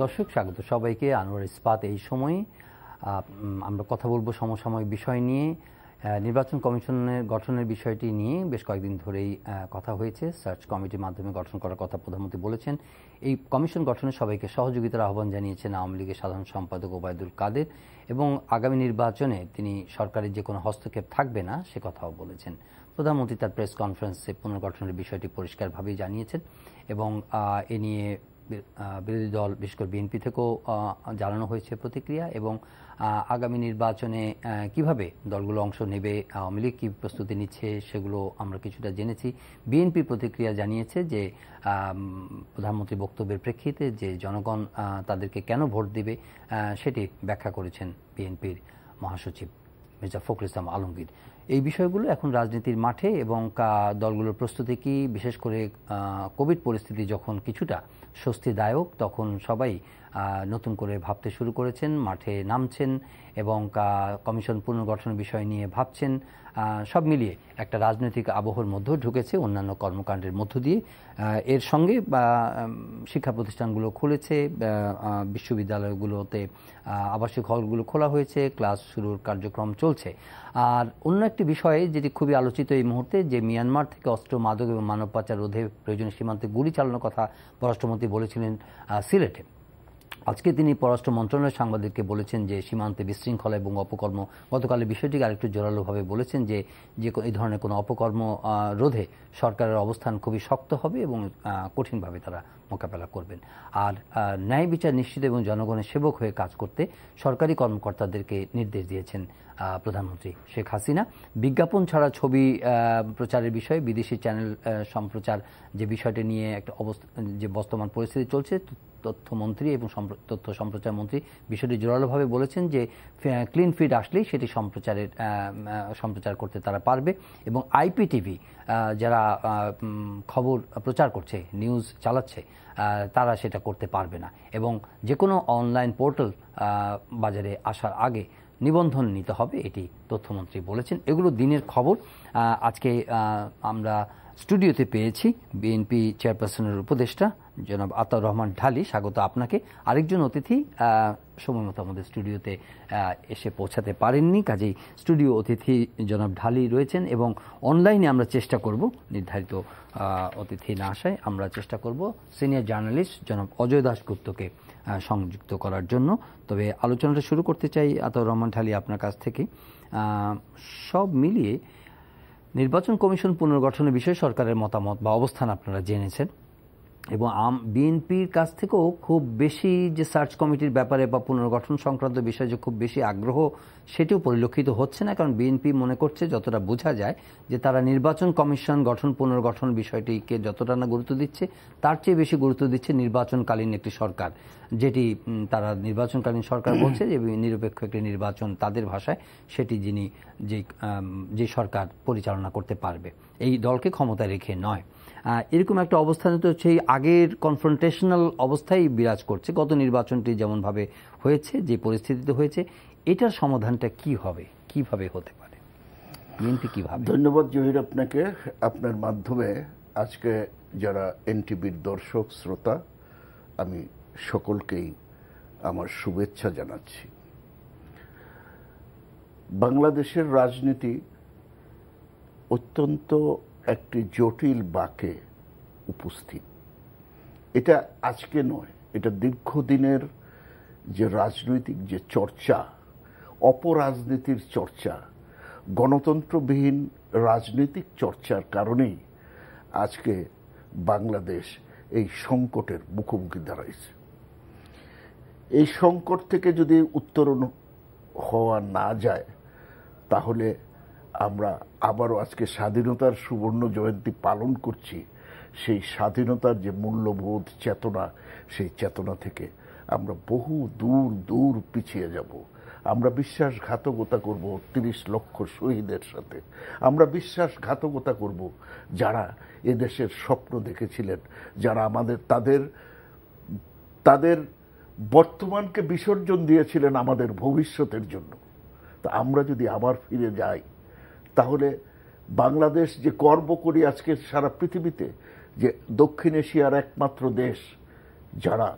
দর্শক স্বাগত সবাইকে আনোয়ার ইস্পাত। এই সময় আমরা কথা বলবো সমসাময়িক বিষয় নিয়ে। নির্বাচন কমিশনের গঠনের বিষয়টি নিয়ে বেশ কয়েকদিন ধরেই কথা হয়েছে। সার্চ কমিটির মাধ্যমে গঠন করার কথা প্রধানমন্ত্রী বলেছেন। এই কমিশন গঠনে সবাইকে সহযোগিতার আহ্বান জানিয়েছেন আওয়ামী লীগের সাধারণ সম্পাদক ওবায়দুল কাদের, এবং আগামী নির্বাচনে তিনি সরকারের যে কোনো হস্তক্ষেপ থাকবে না সে কথাও বলেছেন। প্রধানমন্ত্রী তার প্রেস কনফারেন্সে পুনর্গঠনের বিষয়টি পরিষ্কারভাবেই জানিয়েছেন, এবং এ নিয়ে বিরোধী দল বিশেষ করে বিএনপি থেকেও জানানো হয়েছে প্রতিক্রিয়া, এবং আগামী নির্বাচনে কিভাবে দলগুলো অংশ নেবে, আওয়ামী লীগ কী প্রস্তুতি নিচ্ছে সেগুলো আমরা কিছুটা জেনেছি। বিএনপি প্রতিক্রিয়া জানিয়েছে যে প্রধানমন্ত্রী বক্তব্যের প্রেক্ষিতে যে জনগণ তাদেরকে কেন ভোট দিবে সেটি ব্যাখ্যা করেছেন বিএনপির মহাসচিব মির্জা ফখরুল ইসলাম আলমগীর। এই বিষয়গুলো এখন রাজনীতির মাঠে, এবং দলগুলোর প্রস্তুতি কি, বিশেষ করে কোভিড পরিস্থিতি যখন কিছুটা স্বস্তিদায়ক তখন সবাই নতুন করে ভাবতে শুরু করেছেন, মাঠে নামছেন এবং কমিশন পুনর্গঠনের বিষয় নিয়ে ভাবছেন। সব মিলিয়ে একটা রাজনৈতিক আবহের মধ্যেও ঢুকেছে অন্যান্য কর্মকাণ্ডের মধ্য দিয়ে। এর সঙ্গে শিক্ষা প্রতিষ্ঠানগুলো খুলেছে, বিশ্ববিদ্যালয়গুলোতে আবাসিক হলগুলো খোলা হয়েছে, ক্লাস শুরুর কার্যক্রম চলছে। আর অন্য একটি বিষয়ে যেটি খুবই আলোচিত এই মুহূর্তে, যে মিয়ানমার থেকে অস্ত্র, মাদক এবং মানব পাচার রোধে প্রয়োজনীয় সীমান্তে গুলি চালানোর কথা পররাষ্ট্রমন্ত্রী বলেছিলেন সিলেটে। আজকে তিনি পররাষ্ট্র মন্ত্রণালয়ের সাংবাদিককে বলেছেন যে সীমান্তে বিশৃঙ্খলা এবং অপকর্ম, গতকালের বিষয়টিকে আরেকটু জোরালোভাবে বলেছেন যে এই ধরনের কোনো অপকর্ম রোধে সরকারের অবস্থান খুবই শক্ত হবে এবং কঠিনভাবে তারা মোকাবেলা করবেন। আর ন্যায় বিচার নিশ্চিত এবং জনগণের সেবক হয়ে কাজ করতে সরকারি কর্মকর্তাদেরকে নির্দেশ দিয়েছেন প্রধানমন্ত্রী শেখ হাসিনা। বিজ্ঞাপন ছাড়া ছবি প্রচারের বিষয়ে বিদেশি চ্যানেল সম্প্রচার যে বিষয়টি নিয়ে একটা যে বর্তমান পরিস্থিতি চলছে, তথ্যমন্ত্রী এবং তথ্য সম্প্রচার মন্ত্রী বিষয়টি জোরালোভাবে বলেছেন যে ক্লিন ফিড আসলেই সেটি সম্প্রচার করতে তারা পারবে, এবং আইপিটিভি যারা খবর প্রচার করছে, নিউজ চালাচ্ছে, তারা সেটা করতে পারবে না, এবং যে কোনো অনলাইন পোর্টাল বাজারে আসার আগে নিবন্ধন নিতে হবে, এটি তথ্যমন্ত্রী বলেছেন। এগুলো দিনের খবর। আজকে আমরা স্টুডিওতে পেয়েছি বিএনপি চেয়ারপারসনের উপদেষ্টা জনাব আতাউর রহমান ঢালী। স্বাগত আপনাকে। আরেকজন অতিথি সময় মতো আমাদের স্টুডিওতে এসে পৌঁছাতে পারেননি, কাজেই স্টুডিও অতিথি জনাব ঢালী রয়েছেন, এবং অনলাইনে আমরা চেষ্টা করব, নির্ধারিত অতিথি না আসায় আমরা চেষ্টা করব সিনিয়র জার্নালিস্ট জনাব অজয় দাশগুপ্তকে সংযুক্ত করার জন্য। তবে আলোচনাটা শুরু করতে চাই আতাউর রহমান ঢালী আপনার কাছ থেকে। সব মিলিয়ে নির্বাচন কমিশন পুনর্গঠনের বিষয়ে সরকারের মতামত বা অবস্থান আপনারা জেনেছেন, এবং বিএনপির কাছ থেকেও খুব বেশি যে সার্চ কমিটির ব্যাপারে বা পুনর্গঠন সংক্রান্ত বিষয়ে যে খুব বেশি আগ্রহ সেটিও পরিলক্ষিত হচ্ছে না, কারণ বিএনপি মনে করছে, যতটা বোঝা যায়, যে তারা নির্বাচন কমিশন পুনর্গঠন বিষয়টিকে যতটা না গুরুত্ব দিচ্ছে তার চেয়ে বেশি গুরুত্ব দিচ্ছে নির্বাচনকালীন একটি সরকার, যেটি তারা নির্বাচনকালীন সরকার বলছে যে নিরপেক্ষ একটি নির্বাচন তাদের ভাষায়, সেটি যে সরকার পরিচালনা করতে পারবে, এই দলকে ক্ষমতায় রেখে নয়। এরকম একটা অবস্থানে তো সেই আগের কনফ্রন্টেশনাল অবস্থায় বিরাজ করছে। গত নির্বাচনটি যেমনভাবে হয়েছে, যে পরিস্থিতিতে হয়েছে, এটার সমাধানটা কি হবে, কিভাবে হতে পারে, বিএনপি কিভাবে? ধন্যবাদ জহির আপনাকে। আপনার মাধ্যমে আজকে যারা এনটিভির দর্শক শ্রোতা, আমি সকলকেই আমার শুভেচ্ছা জানাচ্ছি। বাংলাদেশের রাজনীতি অত্যন্ত একটি জটিল বাঁকে উপস্থিত। এটা আজকে নয়, এটা দীর্ঘদিনের যে রাজনৈতিক যে চর্চা, অপরাজনীতির চর্চা, গণতন্ত্রবিহীন রাজনৈতিক চর্চার কারণেই আজকে বাংলাদেশ এই সংকটের মুখোমুখি দাঁড়াইছে। এই সংকট থেকে যদি উত্তরণ হওয়া না যায়, তাহলে আমরা আবারও আজকে স্বাধীনতার সুবর্ণ জয়ন্তী পালন করছি, সেই স্বাধীনতার যে মূল্যবোধ চেতনা, সেই চেতনা থেকে আমরা বহু দূর দূর পিছিয়ে যাব। আমরা বিশ্বাসঘাতকতা করব ৩০ লক্ষ শহীদের সাথে। আমরা বিশ্বাসঘাতকতা করব যারা এদেশের স্বপ্ন দেখেছিলেন, যারা তাদের বর্তমানকে বিসর্জন দিয়েছিলেন আমাদের ভবিষ্যতের জন্য। তা আমরা যদি আবার ফিরে যাই, তাহলে বাংলাদেশ যে গর্ব করি আজকে সারা পৃথিবীতে, যে দক্ষিণ এশিয়ার একমাত্র দেশ যারা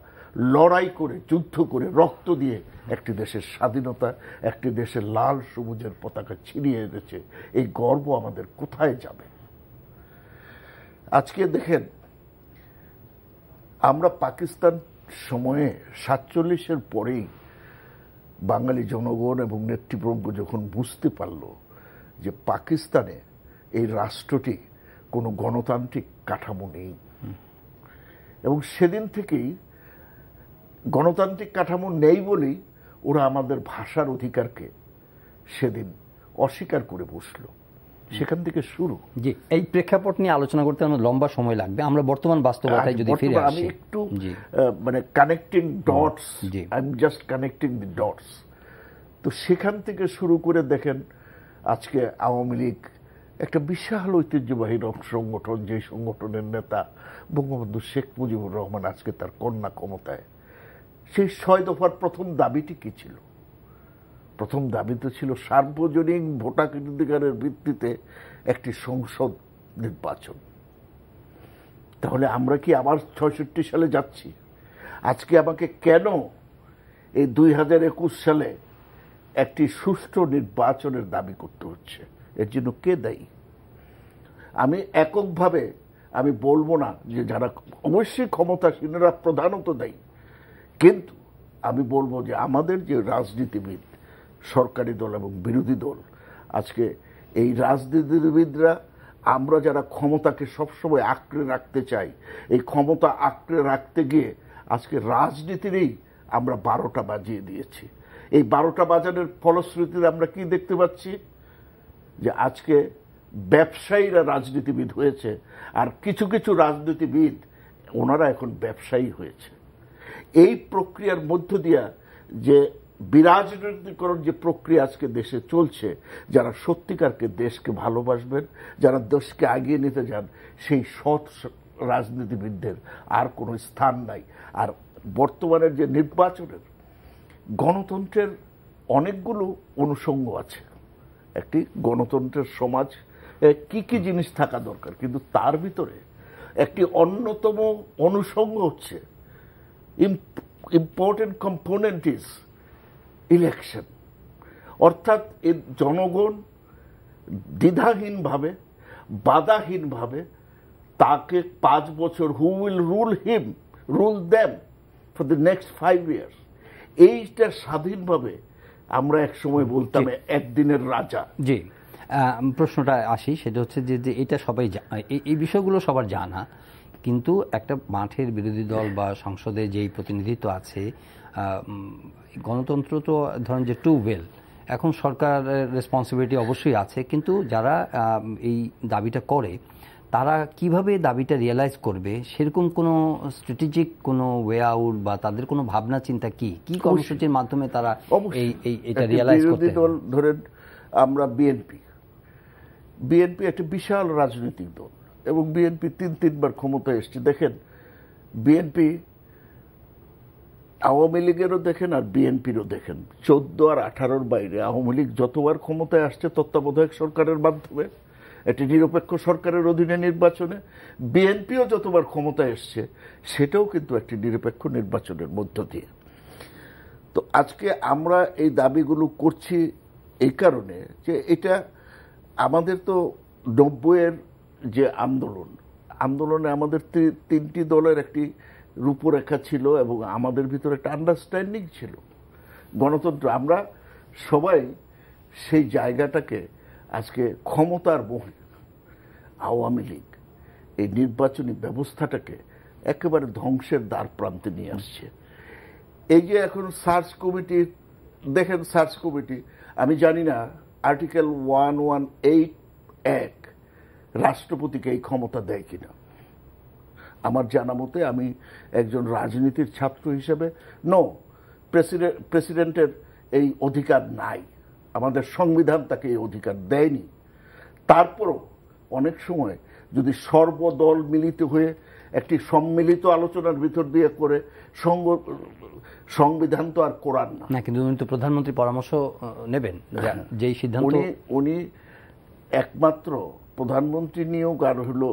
লড়াই করে, যুদ্ধ করে, রক্ত দিয়ে একটি দেশের স্বাধীনতা, একটি দেশের লাল সবুজের পতাকা ছিনিয়ে এনেছে। এই গর্ব আমাদের কোথায় যাবে? আজকে দেখেন, আমরা পাকিস্তান সময়ে 47-এর পরেই বাঙালি জনগণ এবং নেতৃবৃন্দ যখন বুঝতে পারল যে পাকিস্তানে এই রাষ্ট্রটি কোনো গণতান্ত্রিক কাঠামো নেই, এবং সেদিন থেকেই গণতান্ত্রিক কাঠামো নেই বলেই ওরা আমাদের ভাষার অধিকারকে সেদিন অস্বীকার করে বসলো। সেখান থেকে শুরু। জি, এই প্রেক্ষাপট নিয়ে আলোচনা করতে আমার লম্বা সময় লাগবে। আমরা বর্তমান বাস্তবতায় যদি ফিরে আসি, আমি একটু মানে connecting dots, I am just connecting the dots. তো সেখান থেকে শুরু করে দেখেন আজকে আওয়ামী লীগ একটা বিশাল ঐতিহ্যবাহী সংগঠন, যে সংগঠনের নেতা বঙ্গবন্ধু শেখ মুজিবুর রহমান, আজকে তার কন্যা ক্ষমতায়। সেই 6 দফার প্রথম দাবিটি কি ছিল? প্রথম দাবি তো ছিল সার্বজনীন ভোটাধিকারের ভিত্তিতে একটি সংসদ নির্বাচন। তাহলে আমরা কি আবার 66 সালে যাচ্ছি? আজকে আমাকে কেন এই 2021 সালে একটি সুষ্ঠু নির্বাচনের দাবি করতে হচ্ছে? এর জন্য কে দায়ী? আমি এককভাবে আমি বলবো না যে যারা অবশ্যই ক্ষমতাসীনরা প্রধানত দায়ী, কিন্তু আমি বলবো যে আমাদের যে রাজনীতিবিদ, সরকারি দল এবং বিরোধী দল, আজকে এই রাজনীতিবিদরা, আমরা যারা ক্ষমতাকে সবসময় আঁকড়ে রাখতে চাই, এই ক্ষমতা আঁকড়ে রাখতে গিয়ে আজকে রাজনীতিরই আমরা 12টা বাজিয়ে দিয়েছি। এই 12টা বাজানোর ফলশ্রুতিতে আমরা কি দেখতে পাচ্ছি? যে আজকে ব্যবসায়ীরা রাজনীতিবিদ হয়েছে, আর কিছু কিছু রাজনীতিবিদ ওনারা এখন ব্যবসায়ী হয়েছে। এই প্রক্রিয়ার মধ্য দিয়া যে বিরাজনীতিকরণ যে প্রক্রিয়া আজকে দেশে চলছে, যারা সত্যিকারকে দেশকে ভালোবাসবেন, যারা দেশকে এগিয়ে নিতে চান, সেই সৎ রাজনীতিবিদদের আর কোনো স্থান নাই। আর বর্তমানের যে নির্বাচনের, গণতন্ত্রের অনেকগুলো অনুষঙ্গ আছে। একটি গণতন্ত্রের সমাজ কি কি জিনিস থাকা দরকার, কিন্তু তার ভিতরে একটি অন্যতম অনুষঙ্গ হচ্ছে, ইম্পর্টেন্ট কম্পোনেন্ট ইজ ইলেকশন। অর্থাৎ এই জনগণ দ্বিধাহীনভাবে, বাধাহীনভাবে তাকে 5 বছর, who will rule them for the next 5 years, এইটা স্বাধীনভাবে আমরা একসময় বলতাম একদিনের রাজা। জি, প্রশ্নটা আসি, সেটা হচ্ছে যে এটা সবাই এই বিষয়গুলো সবার জানা, কিন্তু একটা মাঠের বিরোধী দল বা সংসদে যেই প্রতিনিধিত্ব আছে, গণতন্ত্র তো ধরেন যে টু ওয়েল, এখন সরকারের রেসপন্সিবিলিটি অবশ্যই আছে, কিন্তু যারা এই দাবিটা করে তারা কিভাবে দাবিটা রিয়েলাইজ করবে, সেরকম কোনো স্ট্র্যাটেজিক কোনো ওয়ে আউট বা তাদের কোনো ভাবনা চিন্তা কি কর্মসূচির মাধ্যমে তারা এটা রিয়েলাইজ করতে? বিরোধী দল ধরেন আমরা বিএনপি একটা বিশাল রাজনৈতিক দল, এবং বিএনপি 3-3বার ক্ষমতায় এসছে। দেখেন, বিএনপি আওয়ামী লীগেরও দেখেন আর বিএনপিরও দেখেন, 14 আর 18-র বাইরে আওয়ামী লীগ যতবার ক্ষমতায় আসছে তত্ত্বাবধায়ক সরকারের মাধ্যমে, একটি নিরপেক্ষ সরকারের অধীনে নির্বাচনে, বিএনপিও যতবার ক্ষমতায় এসছে সেটাও কিন্তু একটি নিরপেক্ষ নির্বাচনের মধ্য দিয়ে। তো আজকে আমরা এই দাবিগুলো করছি এই কারণে যে এটা আমাদের তো 90-এর যে আন্দোলনে আমাদের 3টি দলের একটি রূপরেখা ছিল, এবং আমাদের ভিতরে একটা আন্ডারস্ট্যান্ডিং ছিল। গণতন্ত্র, আমরা সবাই সেই জায়গাটাকে আজকে ক্ষমতার মোহে আওয়ামী লীগ এই নির্বাচনী ব্যবস্থাটাকে একেবারে ধ্বংসের দ্বার প্রান্তে নিয়ে আসছে। এই যে এখন সার্চ কমিটি, দেখেন সার্চ কমিটি, আমি জানি না আর্টিকেল 118 রাষ্ট্রপতিকে এই ক্ষমতা দেয় কিনা। আমার জানা মতে, আমি একজন রাজনীতির ছাত্র হিসেবে, প্রেসিডেন্টের এই অধিকার নাই, আমাদের সংবিধান তাকে এই অধিকার দেয়নি। তারপরও অনেক সময় যদি সর্বদল মিলিত হয়ে একটি সম্মিলিত আলোচনার ভিতর দিয়ে করে, সংবিধান তো আর কোরআন না, কিন্তু উনি তো প্রধানমন্ত্রী পরামর্শ নেবেন, যেই সিদ্ধান্ত উনি একমাত্র প্রধানমন্ত্রী নিয়োগ আর হলো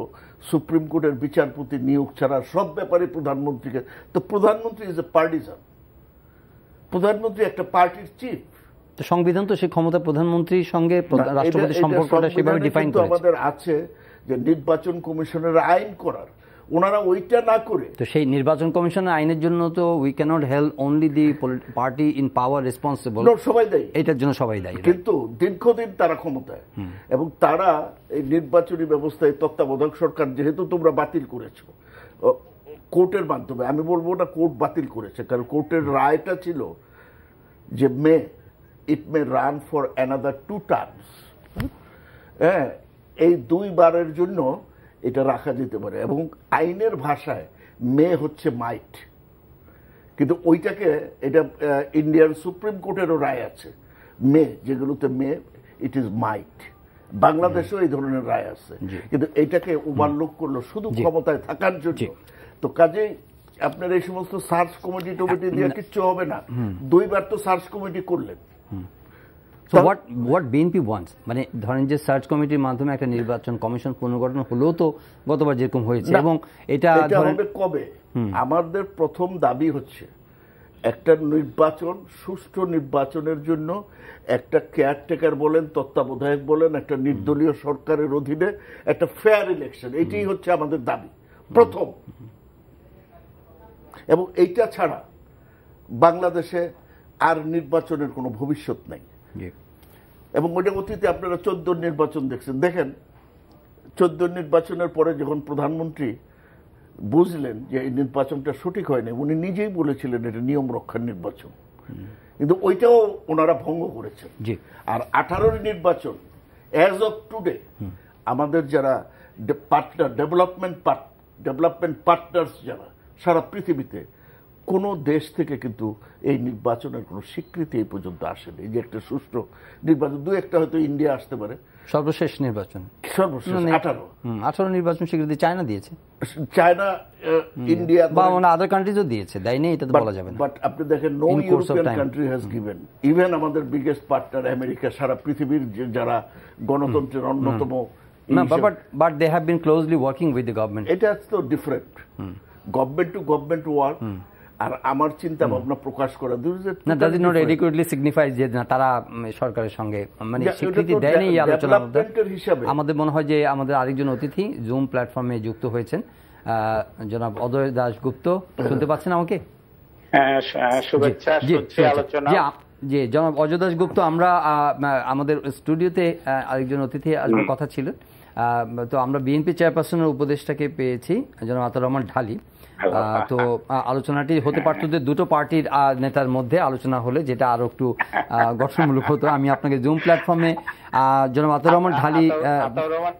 সুপ্রিম কোর্টের বিচারপতি নিয়োগ ছাড়া সব ব্যাপারে প্রধানমন্ত্রীকে, তো প্রধানমন্ত্রী ইজ এ পার্টিজান, প্রধানমন্ত্রী একটা পার্টির চিফ। তো সংবিধান তো সেই ক্ষমতা প্রধানমন্ত্রীর সঙ্গে রাষ্ট্রপতির সম্পর্কটা সেভাবে ডিফাইন করেছে। আমাদের আছে যে নির্বাচন কমিশনের আইন করার, ওনারা ওইটা না করে, তো সেই নির্বাচন কমিশনের আইনের জন্য তো we can't held only the party in power responsible, সবাই দায়ী, এটার জন্য সবাই দায়ী। কিন্তু দীর্ঘদিন তারা ক্ষমতায়, এবং তারা এই নির্বাচনী ব্যবস্থায় তত্ত্বাবধায়ক সরকার যেহেতু তোমরা বাতিল করেছো কোর্টের মাধ্যমে, আমি বলবো না কোর্ট বাতিল করেছে, কারণ কোর্টের রায়টা ছিল যে ইট মে রান ফর অ্যানাদার 2 টার্মস। হ্যাঁ, এই 2 বারের জন্য এটা রাখা যেতে পারে, এবং আইনের ভাষায় হচ্ছে মাইট, কিন্তু ওইটাকে, এটা ইন্ডিয়ান সুপ্রিম কোর্টেরও রায় আছে, যেগুলোতে ইট ইজ মাইট। বাংলাদেশেও এই ধরনের রায় আছে, কিন্তু এটাকে ওভারলুক করলো শুধু ক্ষমতায় থাকার জন্য। তো কাজেই আপনার এই সমস্ত সার্চ কমিটি টমিটি দিয়ে কিচ্ছু হবে না। 2 বার তো সার্চ কমিটি করলেন। So what BNP wants, মানে ধরেন যে সার্চ কমিটির মাধ্যমে একটা নির্বাচন কমিশন পুনর্গঠন হলেও তো গতবার যেরকম হয়েছে, এবং এটা হবে কবে? আমাদের প্রথম দাবি হচ্ছে একটা নির্বাচন, সুষ্ঠু নির্বাচনের জন্য একটা কেয়ারটেকার বলেন, তত্ত্বাবধায়ক বলেন, একটা নির্দলীয় সরকারের অধীনে একটা ফেয়ার ইলেকশন, এটাই হচ্ছে আমাদের দাবি প্রথম। এবং এইটা ছাড়া বাংলাদেশে আর নির্বাচনের কোনো ভবিষ্যৎ নাই। এবং ওটা অতীতে আপনারা 14 নির্বাচন দেখছেন। দেখেন 14 নির্বাচনের পরে যখন প্রধানমন্ত্রী বুঝলেন যে এই নির্বাচনটা সঠিক হয়নি, উনি নিজেই বলেছিলেন এটা নিয়ম রক্ষার নির্বাচন, কিন্তু ওইটাও ওনারা ভঙ্গ করেছেন। আর 18 নির্বাচন অ্যাজ অফ টুডে আমাদের যারা পার্টনার, ডেভেলপমেন্ট পার্টনার্স যারা সারা পৃথিবীতে, কোন দেশ থেকে কিন্তু এই নির্বাচনের কোনো স্বীকৃতি এই পর্যন্ত আসেনি যে একটা সুষ্ঠু নির্বাচন। 2-1টা হয়তো ইন্ডিয়া আসতে পারে। সর্বশেষ নির্বাচন 18 নির্বাচন স্বীকৃতি চায়না দিয়েছে, চায়না, ইন্ডিয়া বা আদার কান্ট্রিজও দিয়েছে, দেয় নেই এটা তো বলা যাবে না। বাট আপনি দেখেন no European country has given, even আমাদের বিগেস্ট পার্টনার আমেরিকা, সারা পৃথিবীর যারা গণতন্ত্রের অন্যতম, but they have been closely working with the government. এটা তো different, government to government work আর আমার চিন্তা ভাবনা প্রকাশ করা না, that is not adequately signifies যে না তারা সরকারের সঙ্গে মানে স্বীকৃতি দেয়নি। এই আলোচনার মধ্যে আমাদের মনে হয় যে আমাদের আরেকজন অতিথি জুম প্ল্যাটফর্মে যুক্ত হয়েছেন, জনাব অজয় দাশগুপ্ত। শুনতে পাচ্ছেন আমাকে? শুভেচ্ছা, আলোচনা। জি, জনাব অজয় দাশগুপ্ত, আমরা আমাদের স্টুডিওতে আরেকজন অতিথি আসবার কথা ছিল, তো আমরা বিএনপি চেয়ারপারসনের উপদেষ্টাকে পেয়েছি, জনাব আতাউর রহমান ঢালী। তো আলোচনাটি হতে পারত যে দুটো পার্টির নেতার মধ্যে আলোচনা হলে, যেটা আরো একটু গঠনমূলক হতো। আমি আপনাকে জুম প্ল্যাটফর্মে জনাব আতাউর রহমান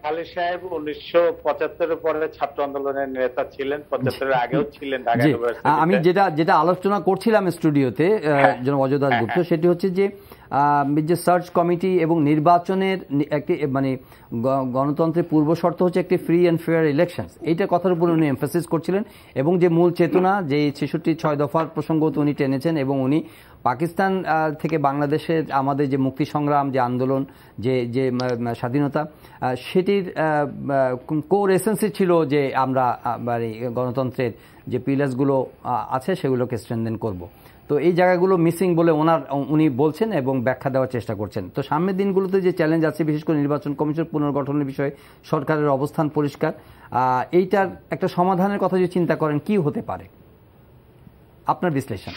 ঢালী সাহেব 1975 পরে ছাত্র আন্দোলনের নেতা ছিলেন, 75-এর আগেও ছিলেন ঢাকা ইউনিভার্সিটিতে। আমি যেটা আলোচনা করছিলাম স্টুডিওতে জনাব অজয় দাশগুপ্ত, সেটি হচ্ছে যে সার্চ কমিটি এবং নির্বাচনের একটি মানে গণতন্ত্রের পূর্ব শর্ত হচ্ছে একটি ফ্রি অ্যান্ড ফেয়ার ইলেকশন, এইটার কথার উপর উনি এমফাসিস করছিলেন, এবং যে মূল চেতনা যে 66 দফার প্রসঙ্গ উনি টেনেছেন, এবং উনি পাকিস্তান থেকে বাংলাদেশের আমাদের যে মুক্তি সংগ্রাম, যে আন্দোলন, যে স্বাধীনতা, সেটির কোর এসেন্সই ছিল যে আমরা গণতন্ত্রের যে পিলার্সগুলো আছে সেগুলোকে স্ট্রেনথেন করব। তো এই জায়গাগুলো মিসিং বলে উনি বলছেন এবং ব্যাখ্যা দেওয়ার চেষ্টা করছেন। তো সামনের দিনগুলোতে যে চ্যালেঞ্জ আছে, বিশেষ করে নির্বাচন কমিশন পুনর্গঠনের বিষয়ে সরকারের অবস্থান পরিষ্কার, এইটার একটা সমাধানের কথা যদি চিন্তা করেন, কি হতে পারে আপনার বিশ্লেষণ?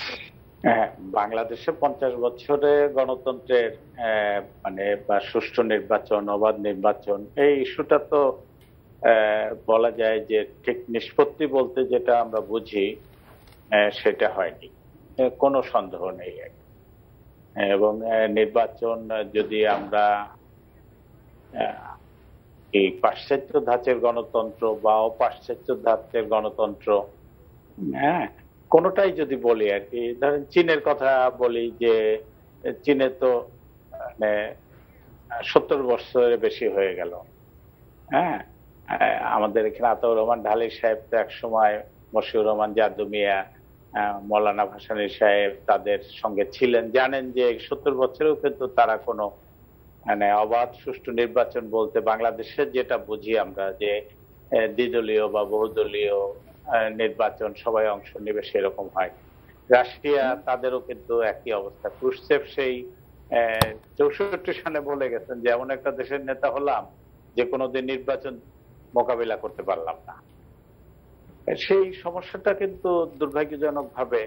বাংলাদেশে 50 বছরে গণতন্ত্রের মানে বা সুষ্ঠু নির্বাচন, অবাধ নির্বাচন, এই ইস্যুটা তো বলা যায় যে ঠিক নিষ্পত্তি বলতে যেটা আমরা বুঝি সেটা হয়নি, কোনো সন্দেহ নেই। এবং নির্বাচন যদি আমরা এই পাশ্চাত্য ধাঁচের গণতন্ত্র বা অপাশ্চাত্য ধাঁচের গণতন্ত্র, কোনোটাই যদি বলি আর কি, ধরেন চীনের কথা বলি, যে চীনে তো 70 বছরের বেশি হয়ে গেল। আমাদের এখানে আতাউর রহমান ঢালী সাহেব তো এক সময়, মশিউর রহমান জাদু মিয়া, মৌলানা ভাসানী সাহেব তাদের সঙ্গে ছিলেন, জানেন যে 70 বছরেও কিন্তু তারা কোনো মানে অবাধ সুষ্ঠু নির্বাচন বলতে বাংলাদেশের যেটা বুঝি আমরা যে দ্বিদলীয় বা বহুদলীয় নির্বাচন সবাই অংশ নেবে সেরকম হয়। রাশিয়া তাদেরও কিন্তু একই অবস্থা। ক্রুশচেভ সেই 64 সালে বলে গেছেন যে এমন একটা দেশের নেতা হলাম যে কোনোদিন নির্বাচন মোকাবিলা করতে পারলাম না। সেই সমস্যাটা কিন্তু দুর্ভাগ্যজনক ভাবে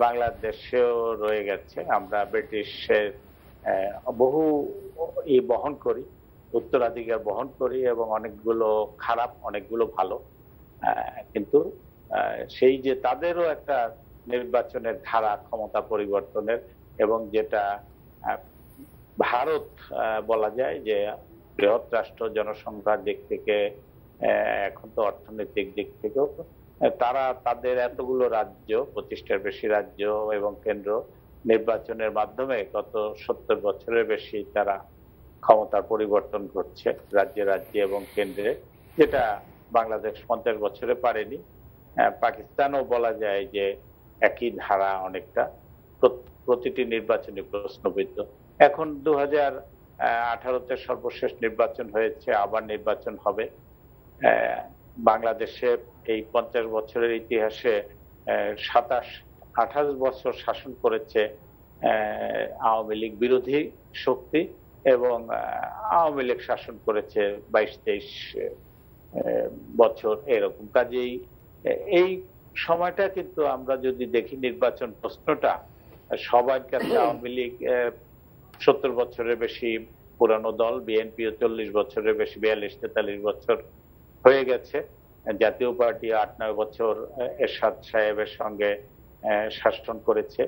বাংলাদেশেও রয়ে গেছে। আমরা ব্রিটিশের বহু বহন করি, উত্তরাধিকার বহন করি, এবং অনেকগুলো খারাপ অনেকগুলো ভালো, কিন্তু সেই যে তাদেরও একটা নির্বাচনের ধারা ক্ষমতা পরিবর্তনের, এবং যেটা ভারত বলা যায় যে বৃহৎ রাষ্ট্র, জনসংখ্যার দিক থেকে, এখন তো অর্থনৈতিক দিক থেকেও তারা তাদের এতগুলো রাজ্য, 25টার বেশি রাজ্য এবং কেন্দ্র নির্বাচনের মাধ্যমে গত 70 বছরের বেশি তারা ক্ষমতার পরিবর্তন করছে রাজ্যে রাজ্যে এবং কেন্দ্রে, যেটা বাংলাদেশ 50 বছরে পারেনি। পাকিস্তানও বলা যায় যে একই ধারা অনেকটা, প্রতিটি নির্বাচনী প্রশ্নবিদ্ধ। এখন 2018-তে সর্বশেষ নির্বাচন হয়েছে, আবার নির্বাচন হবে। বাংলাদেশে এই 50 বছরের ইতিহাসে 28 বছর শাসন করেছে আওয়ামী লীগ বিরোধী শক্তি, এবং আওয়ামী লীগ শাসন করেছে 22-23 বছর এরকম। কাজেই এই সময়টা কিন্তু আমরা যদি দেখি নির্বাচন প্রশ্নটা সবার কাছে, আওয়ামী লীগ 70 বছরের বেশি পুরানো দল, বিএনপিও 40 বছরের বেশি, 42-43 বছর হয়ে গেছে। জাতীয় পার্টি 8-9 বছর এরশাদ সাহেবের সঙ্গে শাসন করেছে।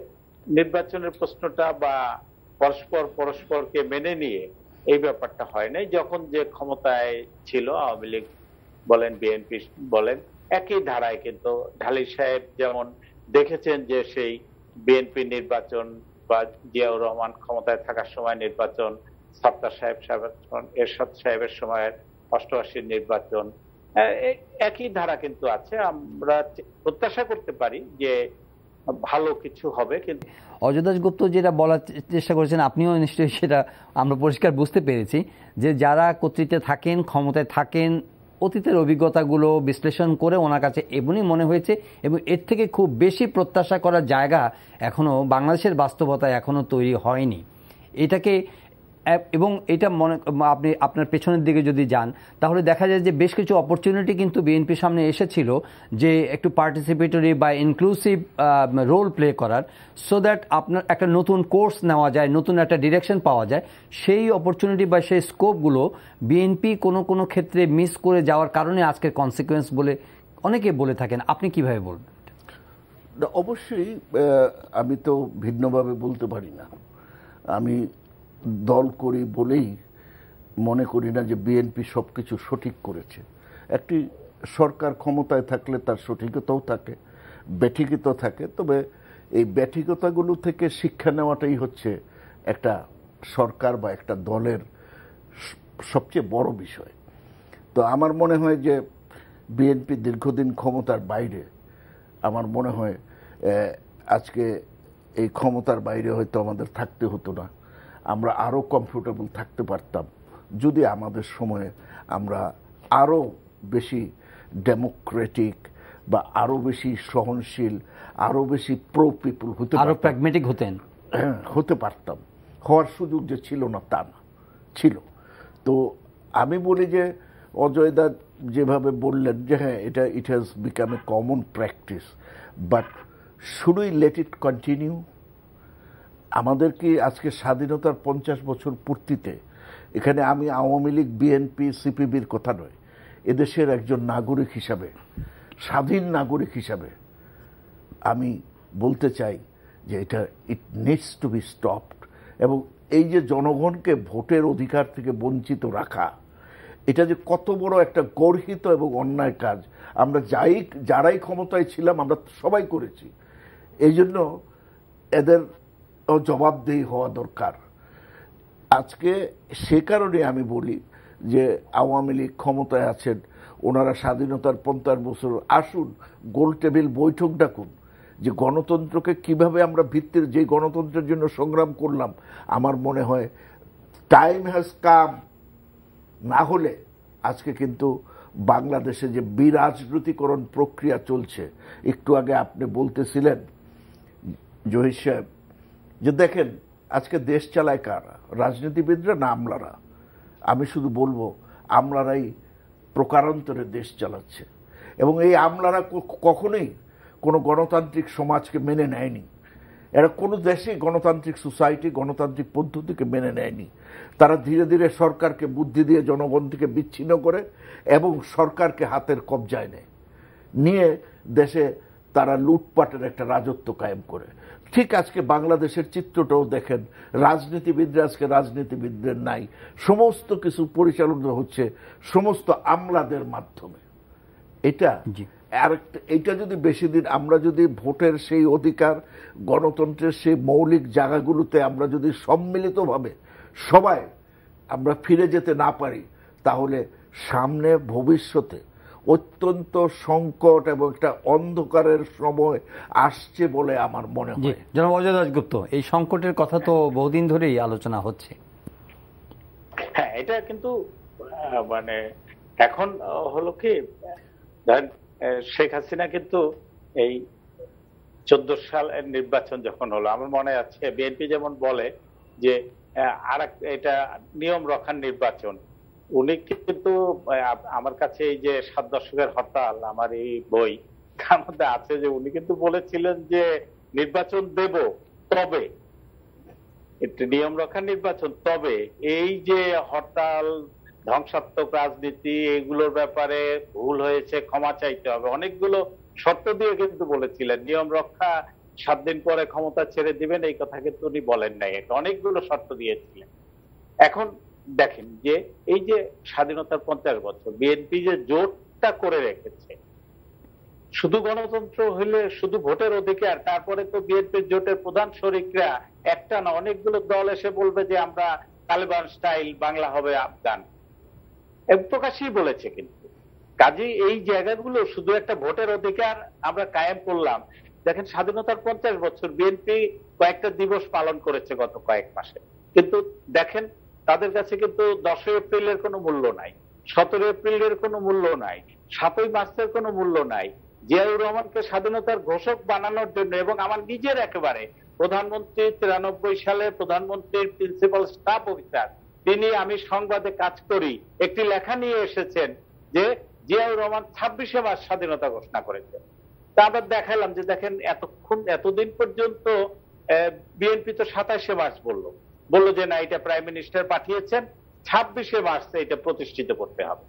নির্বাচনের প্রশ্নটা বা পরস্পরকে মেনে নিয়ে এই ব্যাপারটা হয় নাই। যখন যে ক্ষমতায় ছিল আওয়ামী লীগ বলেন, বিএনপি বলেন, একই ধারায় কিন্তু ঢালী সাহেব যেমন দেখেছেন যে সেই বিএনপি নির্বাচন বা জিয়াউর রহমান ক্ষমতায় থাকার সময় নির্বাচন, সত্তার সাহেব এরশাদ সাহেবের সময় 88 নির্বাচন, একই ধারা কিন্তু আছে। আমরা প্রত্যাশা করতে পারি যে ভালো কিছু হবে। কিন্তু অজয় দাশগুপ্ত যেটা বলার চেষ্টা করেছেন, আপনিও নিশ্চয়ই সেটা আমরা পরিষ্কার বুঝতে পেরেছি, যে যারা কর্তৃত্বে থাকেন, ক্ষমতায় থাকেন, অতীতের অভিজ্ঞতাগুলো বিশ্লেষণ করে ওনার কাছে এমনই মনে হয়েছে, এবং এর থেকে খুব বেশি প্রত্যাশা করার জায়গা এখনও বাংলাদেশের বাস্তবতায় এখনও তৈরি হয়নি। এটাকে, এবং এটা মনে, আপনি আপনার পেছনের দিকে যদি যান তাহলে দেখা যায় যে বেশ কিছু অপরচুনিটি কিন্তু বিএনপির সামনে এসেছিল যে একটু পার্টিসিপেটরি বা ইনক্লুসিভ রোল প্লে করার, সো দ্যাট আপনার একটা নতুন কোর্স নেওয়া যায়, নতুন একটা ডিরেকশন পাওয়া যায়। সেই অপরচুনিটি বা সেই স্কোপগুলো বিএনপি কোনো কোনো ক্ষেত্রে মিস করে যাওয়ার কারণে আজকের কনসিকুয়েন্স বলে অনেকে বলে থাকেন। আপনি কিভাবে বলবেন? অবশ্যই আমি তো ভিন্নভাবে বলতে পারি না। আমি দল করি বলেই মনে করি না যে বিএনপি সবকিছু সঠিক করেছে। একটি সরকার ক্ষমতায় থাকলে তার সঠিকতাও থাকে, ব্যাঠিকতাও থাকে, তবে এই ব্যাঠিকতাগুলো থেকে শিক্ষা নেওয়াটাই হচ্ছে একটা সরকার বা একটা দলের সবচেয়ে বড় বিষয়। তো আমার মনে হয় যে বিএনপি দীর্ঘদিন ক্ষমতার বাইরে, আমার মনে হয় আজকে এই ক্ষমতার বাইরে হয়তো আমাদের থাকতে হতো না, আমরা আরও কমফোর্টেবল থাকতে পারতাম যদি আমাদের সময়ে আমরা আরও বেশি ডেমোক্রেটিক বা আরও বেশি সহনশীল, আরও বেশি প্রো পিপল হতে, আরও প্র্যাগমেটিক হতে পারতাম। হওয়ার সুযোগ যে ছিল না তা না, ছিল। তো আমি বলি যে অজয়দা যেভাবে বললেন যে হ্যাঁ, এটা it has become a common practice, but should we let it continue? আমাদের কি আজকে স্বাধীনতার 50 বছর পূর্তিতে, এখানে আমি আওয়ামী লীগ, বিএনপি, সিপিবির কথা নয়, এদেশের একজন নাগরিক হিসাবে, স্বাধীন নাগরিক হিসাবে আমি বলতে চাই যে এটা it needs to be stopped. এবং এই যে জনগণকে ভোটের অধিকার থেকে বঞ্চিত রাখা, এটা যে কত বড় একটা গর্হিত এবং অন্যায় কাজ, আমরা যারাই ক্ষমতায় ছিলাম আমরা সবাই করেছি। এই জন্য এদের জবাবদেহি হওয়া দরকার আজকে। সে কারণে আমি বলি যে আওয়ামী লীগ ক্ষমতায় আছেন, ওনারা স্বাধীনতার 50 বছর, আসুন গোল টেবিল বৈঠক ডাকুন, যে গণতন্ত্রকে কিভাবে আমরা ভিত্তির, যে গণতন্ত্রের জন্য সংগ্রাম করলাম, আমার মনে হয় টাইম হ্যাজ কাম, না হলে আজকে কিন্তু বাংলাদেশে যে বিরাজনীতিকরণ প্রক্রিয়া চলছে, একটু আগে আপনি বলতেছিলেন জহির সাহেব, যে দেখেন আজকে দেশ চালায় কারা, রাজনীতিবিদরা না আমলারা? আমি শুধু বলবো আমলারাই প্রকারান্তরে দেশ চালাচ্ছে, এবং এই আমলারা কখনোই কোনো গণতান্ত্রিক সমাজকে মেনে নেয়নি। এরা কোনো দেশেই গণতান্ত্রিক সোসাইটি, গণতান্ত্রিক পদ্ধতিকে মেনে নেয়নি। তারা ধীরে ধীরে সরকারকে বুদ্ধি দিয়ে জনগণ থেকে বিচ্ছিন্ন করে এবং সরকারকে হাতের কবজায় নেয়, নিয়ে দেশে তারা লুটপাটের একটা রাজত্ব কায়েম করে। ঠিক আজকে বাংলাদেশের চিত্রটাও দেখেন, রাজনীতিবিদরা আজকে রাজনীতিবিদদের নাই, সমস্ত কিছু পরিচালনা হচ্ছে সমস্ত আমলাদের মাধ্যমে। এটা যদি বেশি দিন আমরা যদি ভোটের সেই অধিকার, গণতন্ত্রের সেই মৌলিক জায়গাগুলোতে আমরা যদি সম্মিলিতভাবে সবাই আমরা ফিরে যেতে না পারি, তাহলে সামনে ভবিষ্যতে অত্যন্ত সংকট এবং একটা অন্ধকারের সময় আসছে বলে আমার মনে হয়। জনাব অজয় দাশগুপ্ত, এই সংকটের কথা তো বহুদিন ধরেই আলোচনা হচ্ছে। হ্যাঁ, এটা কিন্তু মানে এখন হলো কি, ধরেন শেখ হাসিনা কিন্তু এই 14 সালের নির্বাচন যখন হলো, আমার মনে আছে বিএনপি যেমন বলে যে এটা নিয়ম রক্ষার নির্বাচন, উনি কিন্তু আমার কাছে এই যে 7 দশকের হরতাল, আমার এই বই, তার মধ্যে আছে যে উনি কিন্তু বলেছিলেন যে নির্বাচন দেব, তবে একটি নিয়ম রক্ষার নির্বাচন, তবে এই যে হরতাল, ধ্বংসাত্মক রাজনীতি, এগুলোর ব্যাপারে ভুল হয়েছে, ক্ষমা চাইতে হবে, অনেকগুলো শর্ত দিয়ে কিন্তু বলেছিলেন। নিয়ম রক্ষা 7 দিন পরে ক্ষমতা ছেড়ে দিবেন, এই কথা কিন্তু উনি বলেন নাই, অনেকগুলো শর্ত দিয়েছিলেন। এখন দেখেন যে এই যে স্বাধীনতার 50 বছর বিএনপি যে জোটটা করে রেখেছে, শুধু গণতন্ত্র হইলে শুধু ভোটের অধিকার, তারপরে তো বিএনপির জোটের প্রধান শরিকরা একটা না অনেকগুলো দল এসে বলবে যে আমরা তালেবান স্টাইল বাংলা হবে আফগান, প্রকাশ্যই বলেছে। কিন্তু কাজেই এই জায়গাগুলো শুধু একটা ভোটের অধিকার আমরা কায়েম করলাম। দেখেন স্বাধীনতার 50 বছর বিএনপি কয়েকটা দিবস পালন করেছে গত কয়েক মাসে, কিন্তু দেখেন তাদের কাছে কিন্তু 10 এপ্রিলের কোনো মূল্য নাই, 17 এপ্রিলের কোনো মূল্য নাই, 7ই মার্চের কোনো মূল্য নাই। জিয়াউর রহমানকে স্বাধীনতার ঘোষক বানানোর জন্য, এবং আমার নিজের একেবারে প্রধানমন্ত্রী 93 সালে প্রধানমন্ত্রীর প্রিন্সিপাল স্টাফ অফিসার, তিনি আমি সংবাদে কাজ করি, একটি লেখা নিয়ে এসেছেন যে জিয়াউর রহমান 26শে মার্চ স্বাধীনতা ঘোষণা করেছেন। তা আমরা দেখালাম যে দেখেন এতদিন পর্যন্ত বিএনপি তো 27শে মার্চ বললো যে না, এটা প্রাইম মিনিস্টার পাঠিয়েছেন, 26শে মার্চ এটা প্রতিষ্ঠিত করতে হবে।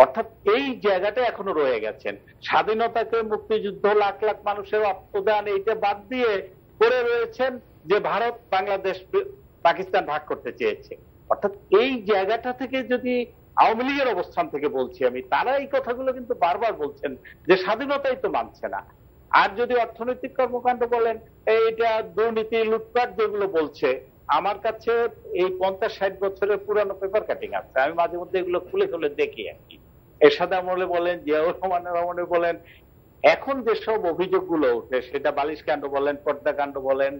অর্থাৎ এই জায়গাটা এখনো রয়ে গেছেন। স্বাধীনতাকে, মুক্তিযুদ্ধ, লাখ লাখ মানুষের অর্থদান, এইটা বাদ দিয়ে করে রয়েছেন যে ভারত বাংলাদেশ পাকিস্তান ভাগ করতে চেয়েছে। অর্থাৎ এই জায়গাটা থেকে যদি আওয়ামী লীগের অবস্থান থেকে বলছি আমি, তারা এই কথাগুলো কিন্তু বারবার বলছেন যে স্বাধীনতাই তো মানছে না। আর যদি অর্থনৈতিক কর্মকাণ্ড বলেন, এইটা দুর্নীতি, লুটপাট যেগুলো বলছে, আমার কাছে এই 50-60 বছরের পুরানো পেপার কাটিং আছে, আমি মাঝে মধ্যে এগুলো খুলে খুলে দেখি আর কি। এরশাদ আমলে বলেন, জিয়াউর রহমানের আমলে বলেন, এখন যেসব অভিযোগগুলো উঠে, সেটা বালিশ কাণ্ড বলেন, পর্দা কাণ্ড বলেন,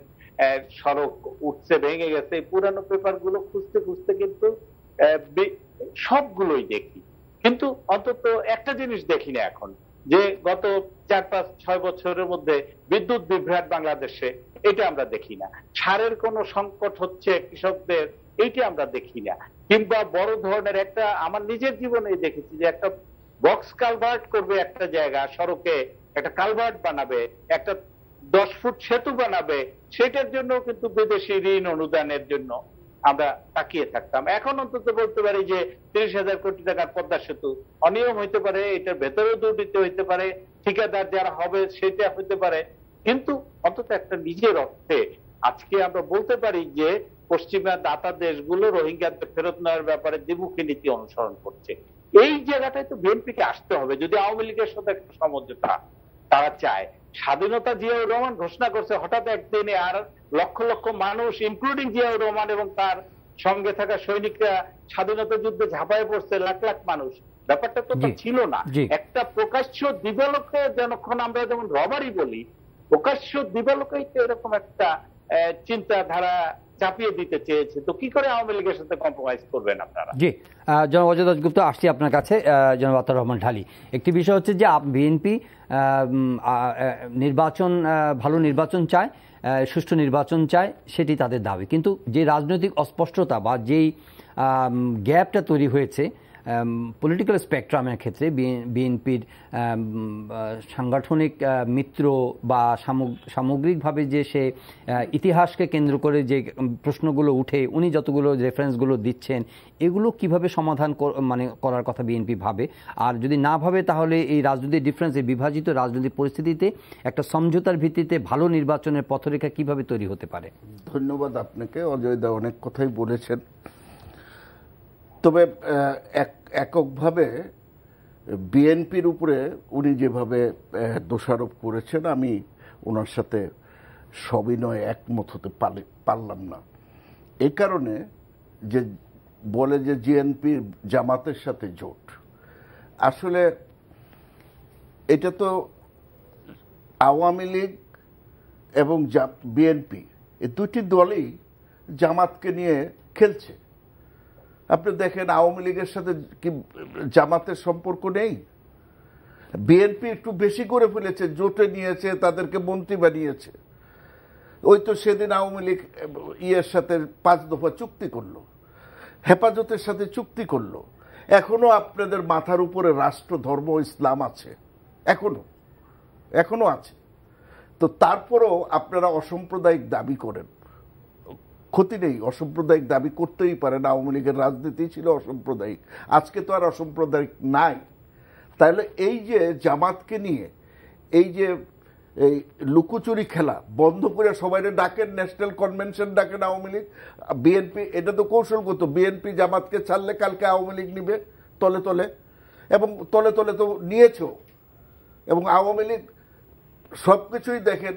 সড়ক উঠছে, ভেঙে গেছে, এই পুরানো পেপার গুলো খুঁজতে খুঁজতে কিন্তু সবগুলোই দেখি, কিন্তু অন্তত একটা জিনিস দেখি না এখন, যে গত 4-5-6 বছরের মধ্যে বিদ্যুৎ বিভ্রাট বাংলাদেশে, এটা আমরা দেখি না। সারের কোন সংকট হচ্ছে কৃষকদের, এইটা আমরা দেখি না। কিংবা বড় ধরনের একটা, আমার নিজের জীবনে দেখেছি যে একটা বক্স কালভার্ট করবে একটা জায়গা, সড়কে একটা কালভার্ট বানাবে, একটা 10 ফুট সেতু বানাবে, সেটার জন্য কিন্তু বিদেশি ঋণ অনুদানের জন্য আমরা তাকিয়ে থাকতাম। এখন অন্তত বলতে পারি যে 30,000 কোটি টাকার পদ্মা সেতু অনিয়ম হইতে পারে, এটার ভেতরেও দুর্নীতি হইতে পারে, ঠিকাদার যারা হবে সেটা হইতে পারে, কিন্তু অন্তত একটা নিজের অর্থে আজকে আমরা বলতে পারি যে পশ্চিমা দাতা দেশগুলো রোহিঙ্গাদের ফেরত নেওয়ার ব্যাপারে দ্বিমুখী নীতি অনুসরণ করছে। এই জায়গাটায় তো বিএনপিকে আসতে হবে যদি আওয়ামী লীগের সাথে একটা সমঝোতা তারা চায়। স্বাধীনতা জিয়াউর রহমান ঘোষণা করছে, হঠাৎ একদিনে আর লক্ষ লক্ষ মানুষ ইনক্লুডিং জিয়াউর রহমান এবং তার সঙ্গে থাকা সৈনিকরা স্বাধীনতা যুদ্ধে ঝাঁপায় পড়ছে, লাখ লাখ মানুষ, ব্যাপারটা তো ছিল না। একটা প্রকাশ্য দিবালোকে, যখন আমরা যেমন রবারি বলি, প্রকাশ্য দিবালোকেই তো এরকম একটা চিন্তাধারা চাপিয়ে দিতে চেয়েছে, তো কি করে আওয়ামী লীগের সাথে কম্প্রোমাইজ করবেন আপনারা? জি, জনাব অজয় দাশগুপ্ত, আসছি আপনার কাছে। জনাব আতাউর রহমান ঢালী, একটি বিষয় হচ্ছে যে বিএনপি নির্বাচন, ভালো নির্বাচন চায়, সুষ্ঠু নির্বাচন চায়, সেটি তাদের দাবি। কিন্তু যে রাজনৈতিক অস্পষ্টতা বা যেই গ্যাপটা তৈরি হয়েছে পলিটিক্যাল স্পেকট্রামের ক্ষেত্রে, বিএনপির সাংগঠনিক মিত্র বা সামগ্রিকভাবে যে সে ইতিহাসকে কেন্দ্র করে যে প্রশ্নগুলো উঠে, উনি যতগুলো রেফারেন্সগুলো দিচ্ছেন, এগুলো কিভাবে সমাধান করার কথা বিএনপি ভাবে? আর যদি না ভাবে, তাহলে এই রাজনৈতিক ডিফারেন্স, এই বিভাজিত রাজনৈতিক পরিস্থিতিতে একটা সমঝোতার ভিত্তিতে ভালো নির্বাচনের পথরেখা কিভাবে তৈরি হতে পারে? ধন্যবাদ আপনাকে। অজয় দা অনেক কথাই বলেছেন, তবে এককভাবে বিএনপির উপরে উনি যেভাবে দোষারোপ করেছেন, আমি ওনার সাথে সবিনয়ে একমত হতে পারলাম না। এই কারণে যে বলে যে বিএনপির জামাতের সাথে জোট, আসলে এটা তো আওয়ামী লীগ এবং বিএনপি, এই দুটি দলই জামাতকে নিয়ে খেলছে। আপনি দেখেন আওয়ামী লীগের সাথে কি জামাতের সম্পর্ক নেই? বিএনপি একটু বেশি করে ফেলেছে, জোটে নিয়েছে, তাদেরকে মন্ত্রী বানিয়েছে। ওই তো সেদিন আওয়ামী লীগ ইয়ের সাথে 5 দফা চুক্তি করলো, হেফাজতের সাথে চুক্তি করলো। এখনো আপনাদের মাথার উপরে রাষ্ট্র, ধর্ম, ইসলাম আছে, এখনো আছে। তো তারপরেও আপনারা অসাম্প্রদায়িক দাবি করেন, ক্ষতি নেই, অসাম্প্রদায়িক দাবি করতেই পারেন। আওয়ামী লীগের রাজনীতি ছিল অসাম্প্রদায়িক, আজকে তো আর অসাম্প্রদায়িক নাই। তাহলে এই যে জামাতকে নিয়ে এই যে এই লুকোচুরি খেলা বন্ধ করে সবাই ডাকেন, ন্যাশনাল কনভেনশন ডাকেন আওয়ামী লীগ, বিএনপি। এটা তো কৌশলগত, বিএনপি জামাতকে ছাড়লে কালকে আওয়ামী লীগ নিবে তলে তলে, এবং তলে তলে তো নিয়েছেও। এবং আওয়ামী লীগ সবকিছুই দেখেন,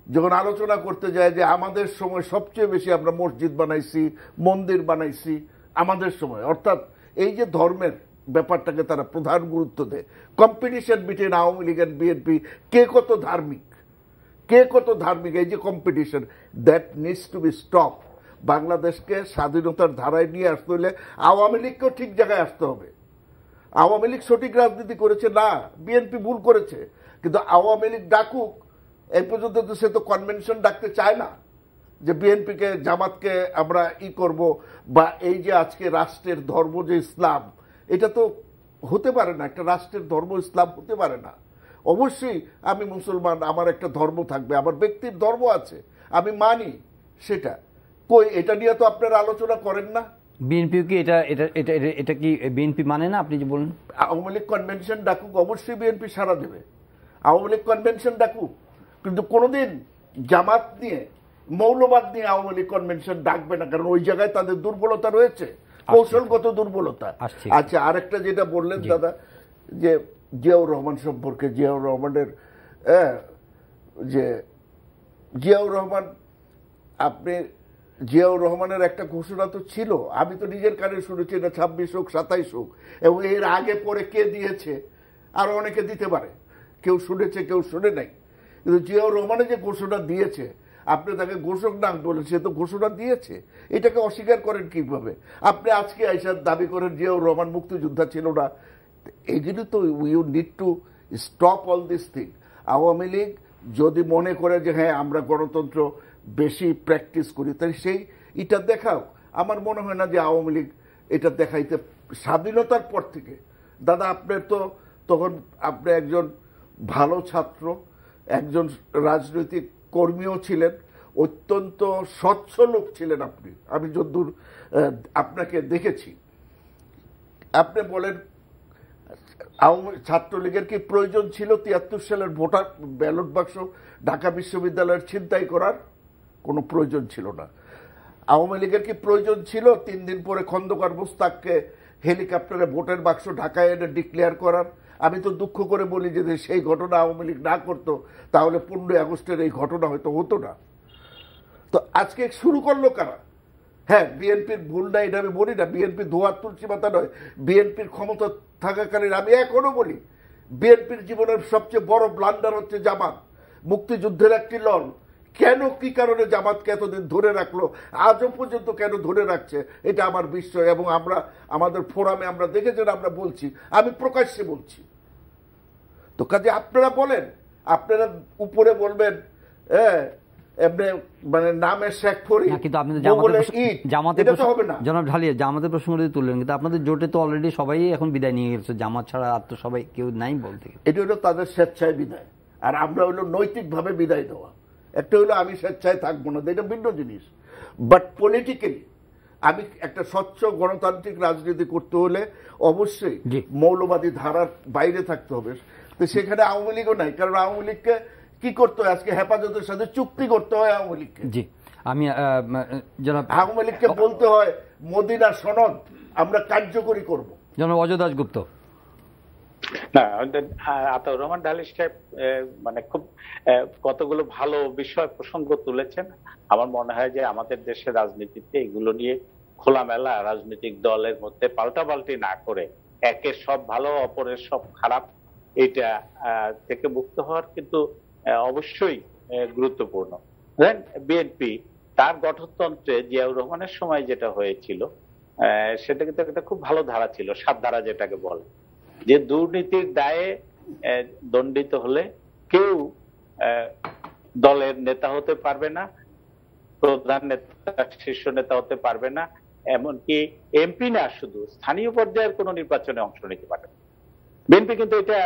যখন আলোচনা করতে যায় যে আমাদের সময় সবচেয়ে বেশি আমরা মসজিদ বানাইছি, মন্দির বানাইছি আমাদের সময়, অর্থাৎ এই যে ধর্মের ব্যাপারটাকে তারা প্রধান গুরুত্ব দেয়। Competition between Awami League and BNP, কে কত ধার্মিক, এই যে competition, that needs to be stop. বাংলাদেশকে স্বাধীনতার ধারায় নিয়ে আসতে হলে আওয়ামী লীগকেও ঠিক জায়গায় আসতে হবে। আওয়ামী লীগ সঠিক রাজনীতি করেছে না, বিএনপি ভুল করেছে, কিন্তু আওয়ামী লীগ ডাকুক। এই পর্যন্ত তো সে তো কনভেনশন ডাকতে চায় না যে বিএনপিকে জামাতকে আমরা করব, বা এই যে আজকে রাষ্ট্রের ধর্ম যে ইসলাম, এটা তো হতে পারে না। একটা রাষ্ট্রের ধর্ম ইসলাম হতে পারে না। অবশ্যই আমি মুসলমান, আমার একটা ধর্ম থাকবে, আমার ব্যক্তির ধর্ম আছে, আমি মানি সেটা। কই এটা নিয়ে তো আপনারা আলোচনা করেন না। বিএনপি কি এটা কি বিএনপি মানে না? আপনি যে বলেন আওয়ামী লীগ কনভেনশন ডাকুক, অবশ্যই বিএনপি সাড়া দেবে। আওয়ামী লীগ কনভেনশন ডাকুক, কিন্তু কোনোদিন জামাত নিয়ে, মৌলবাদ নিয়ে আওয়ামী লীগ কনভেনশন ডাকবে না, কারণ ওই জায়গায় তাদের দুর্বলতা রয়েছে, কৌশলগত দুর্বলতা। আচ্ছা, আরেকটা যেটা বললেন দাদা, যে জিয়াউর রহমান সম্পর্কে, জিয়াউর রহমানের আপনি জিয়াউর রহমানের একটা ঘোষণা তো ছিল, আমি তো নিজের কানে শুনেছি, এটা 26 হোক 27 হোক, এবং এর আগে পরে কে দিয়েছে আরো অনেকে দিতে পারে, কেউ শুনেছে কেউ শুনে নাই। কিন্তু জিয়াউর রহমানের যে ঘোষণা দিয়েছে, আপনি তাকে ঘোষক না বলেন, সে তো ঘোষণা দিয়েছে, এটাকে অস্বীকার করেন কিভাবে? আপনি আজকে আইসার দাবি করেন জিয়াউর রহমান মুক্তিযোদ্ধা ছিল না। এইগুলো তো you need to stop all this thing. Awami League যদি মনে করে যে হ্যাঁ আমরা গণতন্ত্র বেশি প্র্যাকটিস করি, তাই সেই এটা দেখাও। আমার মনে হয় না যে আওয়ামী লীগ এটা দেখাইতে, স্বাধীনতার পর থেকে। দাদা আপনার তো তখন আপনি একজন ভালো ছাত্র, একজন রাজনৈতিক কর্মীও ছিলেন, অত্যন্ত স্বচ্ছ লোক ছিলেন আপনি, আমি যতদূর আপনাকে দেখেছি। আপনি বলেন ছাত্রলীগের কি প্রয়োজন ছিল 73 সালের ভোটার ব্যালট বাক্স ঢাকা বিশ্ববিদ্যালয়ের ছিনতাই করার? কোনো প্রয়োজন ছিল না। আওয়ামী লীগের কি প্রয়োজন ছিল 3 দিন পরে খন্দকার মোস্তাককে হেলিকপ্টারে ভোটের বাক্স ঢাকায় এনে ডিক্লেয়ার করার? আমি তো দুঃখ করে বলি যে সেই ঘটনা আওয়ামী লীগ না করতো তাহলে 15 আগস্টের এই ঘটনা হয়তো হতো না। তো আজকে শুরু করলো কারা? হ্যাঁ, বিএনপির ভুল না এটা আমি বলি না, বিএনপি ধোয়ার তুলসী পাতা নয়। বিএনপির ক্ষমতা থাকাকালীন আমি এখনো বলি বিএনপির জীবনের সবচেয়ে বড় ব্লান্ডার হচ্ছে জামাত। মুক্তিযুদ্ধের একটি দল, কেন কি কারণে জামাতকে এতদিন ধরে রাখলো, আজও পর্যন্ত কেন ধরে রাখছে, এটা আমার বিষয়। এবং আমরা আমাদের ফোরামে আমরা দেখেছেন, আমরা বলছি, আমি প্রকাশ্যে বলছি। তো কাজে আপনারা বলেন, আপনারা উপরে বলবেন এমনি মানে নামে শেখ ফরিদ, কিন্তু আপনি জামাতের হবে না। জনাব ঢালিয়া জামাতের প্রসঙ্গ তুললেন, কিন্তু আপনাদের জোটে তো অলরেডি সবাই এখন বিদায় নিয়ে গেছে, জামাত ছাড়া আর তো সবাই কেউ নাই বলতে। এটা হলো তাদের স্বেচ্ছায় বিদায়, আর আমরা হলো নৈতিকভাবে বিদায় দেওয়া। একটা হলো আমি স্বেচ্ছায় থাকবো না, এটা ভিন্ন জিনিস। বাট পলিটিক্যালি আমি একটা স্বচ্ছ গণতান্ত্রিক রাজনীতি করতে হলে অবশ্যই মৌলবাদী ধারার বাইরে থাকতে হবে। তো সেখানে আওয়ামী লীগও নাই, কারণ আওয়ামী লীগকে কি করতে হয়, আজকে হেফাজতের সাথে চুক্তি করতে হয় আওয়ামী লীগকে। জি, আমি আওয়ামী লীগকে বলতে হয় মদিনা সনদ আমরা কার্যকরী করব। জনাব অজয় দাশগুপ্ত। না, আতাউর রহমান ঢালী সাহেব মানে খুব কতগুলো ভালো বিষয় প্রসঙ্গ তুলেছেন। আমার মনে হয় যে আমাদের দেশের রাজনীতিতে এগুলো নিয়ে খোলামেলা রাজনৈতিক দলের মধ্যে পাল্টাপাল্টি না করে একের সব ভালো অপরের সব খারাপ, এটা থেকে মুক্ত হওয়ার কিন্তু অবশ্যই গুরুত্বপূর্ণ। বিএনপি তার গঠনতন্ত্রে জিয়াউর রহমানের সময় যেটা হয়েছিল সেটা কিন্তু একটা খুব ভালো ধারা ছিল, ৭ ধারা যেটাকে বলে, যে দুর্নীতির দায়ে দণ্ডিত হলে কেউ দলের নেতা হতে পারবে না, প্রধান নেতা শীর্ষ নেতা হতে পারবে না, এমনকি এমপি না, শুধু স্থানীয় পর্যায়ের কোন নির্বাচনে অংশ নিতে পারবে না। বিএনপি কিন্তু এটা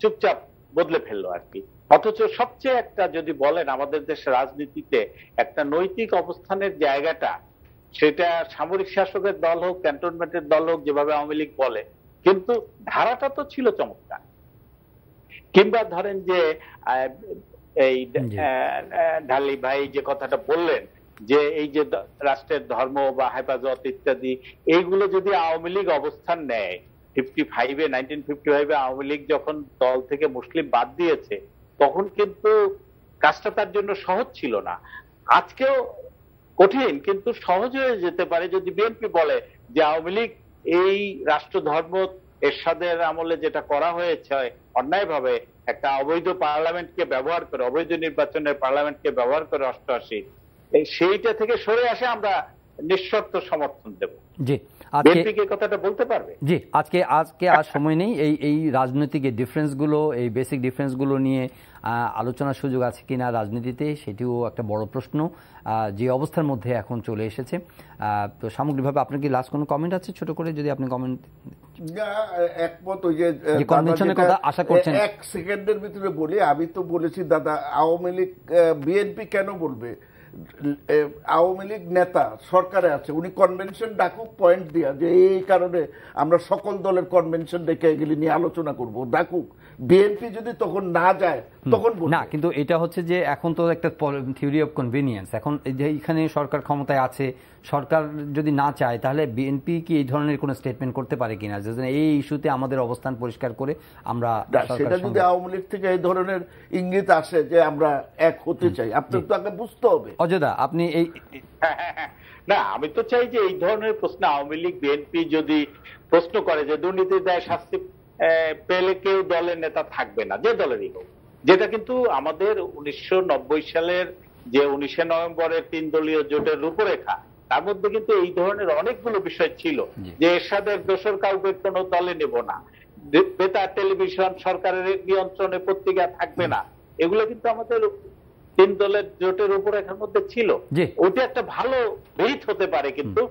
চুপচাপ বদলে ফেললো আর কি। অথচ সবচেয়ে একটা যদি বলেন আমাদের দেশের রাজনীতিতে একটা নৈতিক অবস্থানের জায়গাটা, সেটা সামরিক শাসকের দল হোক, ক্যান্টনমেন্টের দল হোক, যেভাবে আওয়ামী লীগ বলে, কিন্তু ধারাটা তো ছিল চমৎকার। কিংবা ধরেন যে এই ঢালি ভাই যে কথাটা বললেন যে এই যে রাষ্ট্রের ধর্ম বা হেফাজত ইত্যাদি, এইগুলো যদি আওয়ামী লীগ অবস্থান নেয় 1955 আওয়ামী লীগ যখন দল থেকে মুসলিম বাদ দিয়েছে, তখন কিন্তু কাজটা তার জন্য সহজ ছিল না। আজকেও কঠিন, কিন্তু সহজ হয়ে যেতে পারে যদি বিএনপি বলে যে আওয়ামী লীগ এই রাষ্ট্র ধর্ম এরশাদের আমলে যেটা করা হয়েছে অন্যায়ভাবে, একটা অবৈধ পার্লামেন্টকে ব্যবহার করে, অবৈধ নির্বাচনের পার্লামেন্টকে ব্যবহার করে 88, সেইটা থেকে সরে আসে আমরা নিঃশর্ত সমর্থন দেব। জি, বিএনপি কথাটা বলতে পারবে। জি, আজকে আর সময় নেই এই রাজনৈতিক ডিফারেন্সগুলো, এই বেসিক ডিফারেন্সগুলো নিয়ে আলোচনার সুযোগ আছে কিনা রাজনীতিতে, সেটিও একটা বড় প্রশ্ন যে অবস্থার মধ্যে এখন চলে এসেছে। তো সামগ্রিকভাবে আপনার কি লাস্ট কোনো কমেন্ট আছে, ছোট করে যদি আপনি কমেন্ট? একমত, ওই যে কনভেনশনের কথা আশা করছেন। এক সেকেন্ডের ভিতরে বলি, আমি তো বলেছি দাদা, আওয়ামী লীগ বিএনপি কেন বলবে? আওয়ামী লীগ নেতা সরকারে আছে, উনি কনভেনশন ডাকুক পয়েন্ট দিয়া, যে এই কারণে আমরা সকল দলের কনভেনশন ডেকে এগুলি নিয়ে আলোচনা করব, ডাকুক। বিএনপি যদি তখন না যায় তখন না, কিন্তু এটা হচ্ছে যে এখন তো একটা থিওরি অফ কনভিনিয়েন্স। এখন এখানে সরকার ক্ষমতায় আছে, সরকার যদি না চায় তাহলে বিএনপি কি এই ধরনের কোনো স্টেটমেন্ট করতে পারে কিনা যে এই ইস্যুতে আমাদের অবস্থান পরিষ্কার করে আমরা, সেটা যদি আওয়ামী লীগ থেকে এই ধরনের ইঙ্গিত আসে যে আমরা এক হতে চাই, আপনার তো আগে বুঝতে হবে। অযোধ্যা, আপনি এই না, আমি তো চাই যে এই ধরনের প্রশ্ন আওয়ামী লীগ বিএনপি যদি প্রশ্ন করে যে দুর্নীতির দায়ে শাস্তি পেলে কেউ দলের নেতা থাকবে না, যে দলেরই হোক, যেটা কিন্তু আমাদের 1990 সালের যে 19 নভেম্বরের 3 দলীয় জোটের রূপরেখা, তার মধ্যে কিন্তু এই ধরনের অনেকগুলো বিষয় ছিল যে এরশাদের দোসর কাউকে কোনো দলে নেব না, বেতার টেলিভিশন সরকারের নিয়ন্ত্রণে পত্রিকা থাকবে না, এগুলো কিন্তু আমাদের 3 দলের জোটের রূপরেখার মধ্যে ছিল। ওটা একটা ভালো ভিত হতে পারে, কিন্তু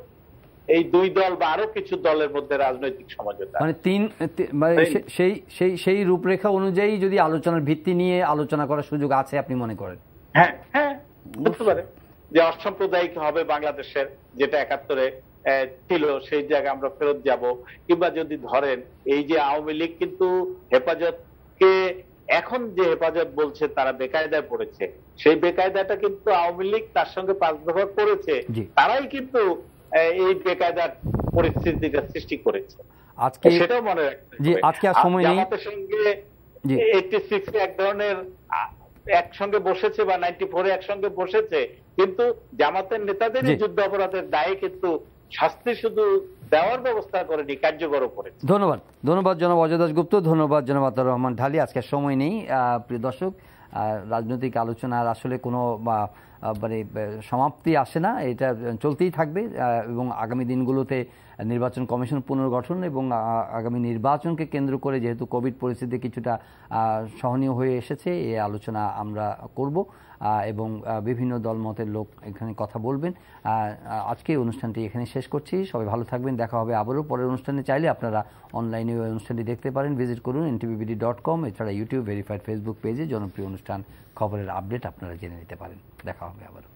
এই 2 দল বা আরো কিছু দলের মধ্যে রাজনৈতিক সমঝোতা, মানে সেই রূপরেখা অনুযায়ী যদি আলোচনার ভিত্তি নিয়ে আলোচনা করার সুযোগ আছে আপনি মনে করেন? হ্যাঁ, হ্যাঁ, বুঝতে পারে যে অসাম্প্রদায়িক হবে বাংলাদেশের, যেটা 71-এ ছিল, সেই জায়গায় আমরা ফেরত যাব। কিংবা যদি ধরেন এই যে আওয়ামী লীগ কিন্তু হেফাজতকে এখন যে হেফাজত বলছে তারা বেকায়দায় পড়েছে, সেই বেকায়দাটা কিন্তু আওয়ামী লীগ তার সঙ্গে 5 দফা করেছে, তারাই কিন্তু এই বেকায়দার পরিস্থিতিটা সৃষ্টি করেছে। আজকে সেটাও মনে রাখতে হবে। আজকে আর সময় নেই। জামাতের সঙ্গে 86 এক ধরনের একসঙ্গে বসেছে বা 94-এ একসঙ্গে বসেছে, কিন্তু জামাতের নেতাদের যুদ্ধ অপরাধের দায়ে কিন্তু শাস্তি শুধু দেওয়ার ব্যবস্থা করেনি, কার্যকর করেছে। ধন্যবাদ জনাব অজয় দাশগুপ্ত, ধন্যবাদ জনাব আতাউর রহমান ঢালী। আজকে সময় নেই প্রিয় দর্শক, রাজনৈতিক আলোচনার আসলে কোনো মানে সমাপ্তি আসে না, এটা চলতেই থাকবে এবং আগামী দিনগুলোতে নির্বাচন কমিশন পুনর্গঠন এবং আগামী নির্বাচনকে কেন্দ্র করে যেহেতু কোভিড পরিস্থিতি কিছুটা সহনীয় হয়ে এসেছে, এই আলোচনা আমরা করব এবং বিভিন্ন দলমতের লোক এখানে কথা বলবেন। আজকে অনুষ্ঠানটি এখানে শেষ করছি, সবাই ভালো থাকবেন, দেখা হবে আবারও পরের অনুষ্ঠানে। চাইলে আপনারা অনলাইনে ওই অনুষ্ঠানটি দেখতে পারেন, ভিজিট করুন ntvbd.com, এছাড়া ইউটিউব ভেরিফাইড ফেসবুক পেজে জনপ্রিয় অনুষ্ঠান খবরের আপডেট আপনারা জেনে নিতে পারেন। দেখা হবে আবারও।